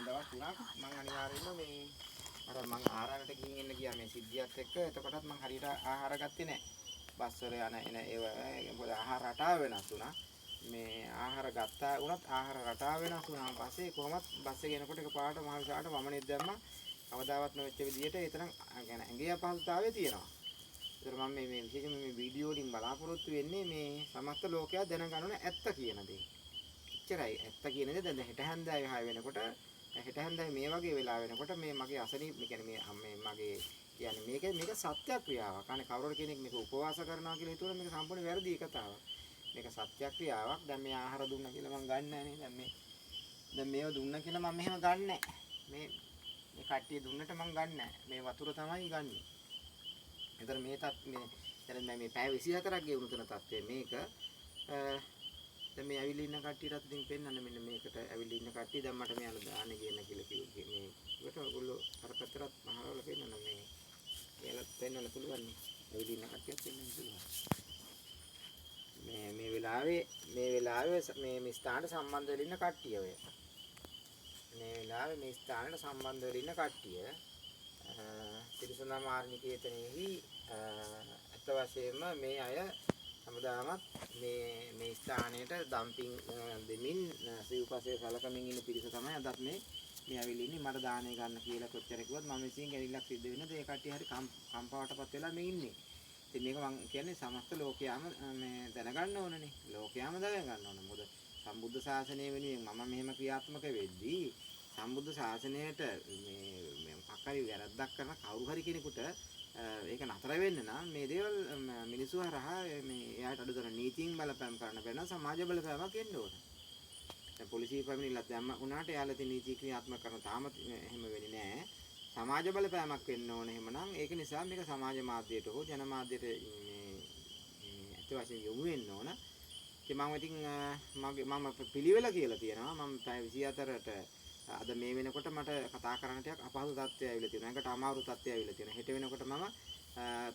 දවස් 3ක් මම අනිවාර්යයෙන්ම මේ අර මම ආහාරකට ගිහින් එන්න ගියා මේ සිද්ධියත් එක්ක. එතකොටත් මම හරියට ආහාර ගත්තේ නැහැ. බස් වල යන එන ඒව ආහාර රටාව වෙනස් වුණා. මේ ආහාර ගත්තා වුණත් ආහාර රටාව වෙනස් වුණාන් පස්සේ කොහොමත් බස් එකේ එනකොට එකපාරට මහ විශාලට වමනෙත් දැම්මා. කවදාවත් නොවෙච්ච විදිහට ඒ තරම් يعني ඇඟේ අපහසුතාවය තියෙනවා. ඒතර මම මේ විශේෂයෙන්ම මේ වීඩියෝ වලින් බලාපොරොත්තු වෙන්නේ මේ සමස්ත ලෝකයා දැනගන්න ඕන ඇත්ත කියන දේ. එච්චරයි ඇත්ත කියන දේ දැන් හෙට හැන්දෑවේ 6 වෙනකොට හෙට හැන්දෑවේ මේ වගේ වෙලා වෙනකොට මේ මගේ අසනීප කියන්නේ මේ මගේ කියන්නේ මේක සත්‍යක්‍රියාවක්. අනේ කවුරුර කෙනෙක් මේක උපවාස කරනවා කියලා හිතුවොත් මේක සම්පූර්ණ වැරදි කතාවක්. මේක සත්‍යක්‍රියාවක්. දැන් මේ ආහාර දුන්නා කියලා මම ගන්න නැහැ නේ. දැන් මේව දුන්නා කියලා මම මෙහෙම ගන්න නැහැ. මේ කට්ටිය දුන්නට මම ගන්න නැහැ. මේ වතුර තමයි ගන්නෙ. එතන මේ දැන් මේ පැය 24ක් ගෙවුණු තන තත්ත්වය මේක දැන් මේ ඇවිල්ලා ඉන්න කට්ටියටත් ඉතින් පෙන්වන්න මෙන්න මේකට ඇවිල්ලා ඉන්න කට්ටිය දැන් මට මෙයාලා දාන්නේ කියන කියලා කිව්වේ මේ ඒකට ඔයගොල්ලෝ අර පැත්තට මහරවල පෙන්වන්න මේ එයාලත් පෙන්වන්න පුළුවන් නේ ඇවිල්ලා ඉන්න කට්ටියත් පෙන්වන්න පුළුවන් මේ වෙලාවේ මේ ස්ථානට සම්බන්ධ වෙලා ඉන්න කට්ටිය ඔය මේ වෙලාවේ මේ ස්ථානට සම්බන්ධ වෙලා ඉන්න කට්ටිය තිරිසනා මාර්නිකේතනෙහි අත වශයෙන්ම මේ අය හැමදාමත් මේ ස්ථානයට ඩම්පින් දෙමින් සිව්පස්සේ සලකමින් ඉන්න පිරිස තමයි අදත් මේ ඇවිල්ලා ඉන්නේ මට දාණය ගන්න කියලා කොච්චර කිව්වත් මම විසින් ගැලිලක් සිද්ධ වෙනද ඒ කට්ටිය හරි කම්පාවටපත් වෙලා මේ ඉන්නේ. ඉතින් මේක මම කියන්නේ සමස්ත ලෝකයාම මේ දැනගන්න ඕනනේ. ලෝකයාම දැනගන්න ඕන. මොකද සම්බුද්ධ ශාසනය වෙනුවෙන් මම මෙහෙම ක්‍රියාත්මක වෙද්දී සම්බුද්ධ ශාසනයට මේ මොකක් හරි වැරද්දක් කරන කවුරු හරි කෙනෙකුට ඒක නතර වෙන්න නම් මේ දේවල් මිනිස්සු හරහා මේ එයාට අඩුතර නීතියෙන් බලපෑම් කරන්න බැරි නම් සමාජ බලපෑමක් එන්න ඕන. දැන් පොලිසිය පැමිණිල්ලක් දැම්ම වුණාට එයාලා තියෙන නීති ක්‍රියාත්මක කරන තාම එහෙම වෙන්නේ නැහැ. සමාජ බලපෑමක් වෙන්න ඕන. එහෙමනම් ඒක නිසා මේක සමාජ මාධ්‍යයට හෝ ජනමාධ්‍යයට ඇත්ත වශයෙන්ම යොමු වෙන්න ඕන. ඉතින් මම පිළිවෙල කියලා තියෙනවා. මම පැය 24ට අද මේ වෙනකොට මට කතා කරන්න ටිකක් අපහසු තත්ත්වයක් ඇවිල්ලා තියෙනවා. ඒකට අමාරු තත්ත්වයක් ඇවිල්ලා තියෙනවා. හෙට වෙනකොට මම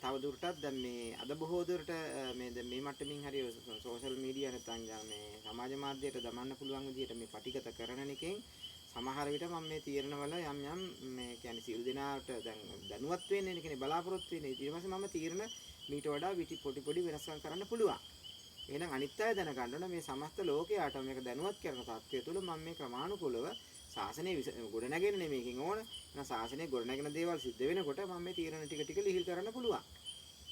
තව දුරටත් දැන් මේ අද බොහෝ දුරට මේ මට්ටමින් හරි සෝෂල් මීඩියා නැත්නම් මේ සමාජ මාධ්‍යයට දමන්න පුළුවන් විදිහට මේ පටිගත කරන එකෙන් සමහර විට මම මේ තීරණවල යම් මේ කියන්නේ සියලු දෙනාට දැන් දැනුවත් වෙන්නේ නේ කියන්නේ බලාපොරොත්තු වෙන්නේ. ඊට පස්සේ මම තීරණ මීට වඩා පොඩි වෙනස්කම් කරන්න පුළුවන්. එහෙනම් අනිත් අය දැනගන්න ඕන මේ සමස්ත ලෝකයාට මේක දැනුවත් කරන තත්ත්වය තුළ මම මේ ක්‍රමානුකූලව ශාසනය ගොඩනගෙන මේකෙන් ඕන. එහෙනම් ශාසනය ගොඩනගෙන දේවල් සිද්ධ වෙනකොට මම මේ තීරණ ටික ලිහිල් කරන්න පුළුවන්.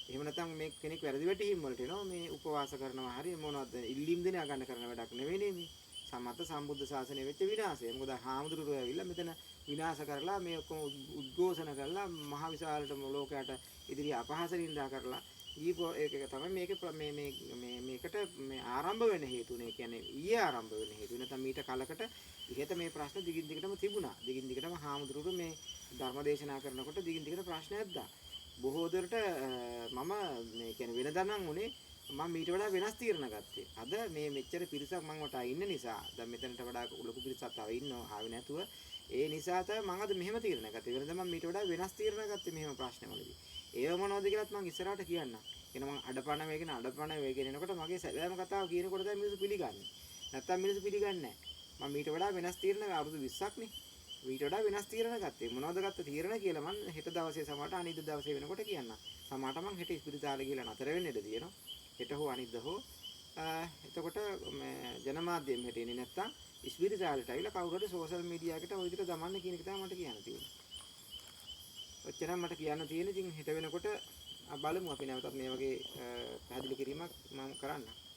එහෙම නැත්නම් මේ කෙනෙක් වැරදි වැටීම් වලට එනවා මේ උපවාස කරනවා හරි මොනවද ඉල්ලීම් දෙන ගන්න කරන වැඩක් නෙවෙයි මේ. සම්මත සම්බුද්ධ ශාසනය වෙච්ච විනාශය. මොකද හාමුදුරුවෝ ඇවිල්ලා මෙතන විනාශ කරලා මේ ඔක්කොම උද්ඝෝෂණ කරලා මහ විශාලට ලෝකයට ඉදිරිය අපහාස නින්දා කරලා ඒක තමයි මේකට මේ ආරම්භ වෙන හේතුනේ. කියන්නේ ඊයේ ආරම්භ වෙන හේතුව. නැත්නම් මීට කලකට ඉහත මේ ප්‍රශ්න දිගින් දිගටම තිබුණා. දිගින් දිගටම හාමුදුරුවෝ මේ ධර්ම දේශනා කරනකොට දිගින් දිගට ප්‍රශ්න ඇද්දා. බොහෝ දුරට මම මේ කියන්නේ වෙනදා නම් උනේ මම මීට වඩා වෙනස් තීරණ ගත්තේ. අද මේ මෙච්චර පිරිසක් මම වටා ඉන්න නිසා දැන් මෙතනට වඩා ලොකු පිරිසක් තව ඉන්නවා ආවේ නැතුව ඒ නිසා තමයි මම අද මෙහෙම තීරණ ගත්තේ. වෙනදා මම මීට වඩා වෙනස් තීරණ ගත්තේ මෙහෙම ප්‍රශ්නවලදී. ඒව මොනවද කියලාත් මම ඉස්සරහට කියන්නම්. එන මම අඩපණ වේගෙන එනකොට මගේ සැබෑම කතාව කියනකොට තමයි මිනිස්සු පිළිගන්නේ. නැත්තම් මිනිස්සු පිළිගන්නේ නැහැ. මම මීට වඩා වෙනස් තීරණ අවුරුදු 20ක් නේ. මීට වඩා වෙනස් තීරණ ගත්තේ. මොනවද ගත්ත තීරණ කියලා මම හෙට දවසේ සමහරට අනිද්දා දවසේ වෙනකොට කියන්නම්. සමහරට මම හෙට ඉස්පිරිතාලේ ගිහලා නතර වෙන්න ඉඩ තියෙනවා. හෙට හෝ අනිද්දා හෝ එතකොට ජනමාධ්‍යෙම හිටින්නේ නැත්තම් ඉස්පිරිතාලේට ඇවිල්ලා කවුරු හරි සෝෂල් මීඩියා එකට ওই විදිහට දමන්න කියන එක තමයි මට කියන්න තියෙන්නේ. ඔච්චරම මට කියන්න තියෙන්නේ. ඉතින් හෙට වෙනකොට බලමු අපි නැවතත් මේ වගේ පැහැදිලි කිරීමක් මම කරන්නම්.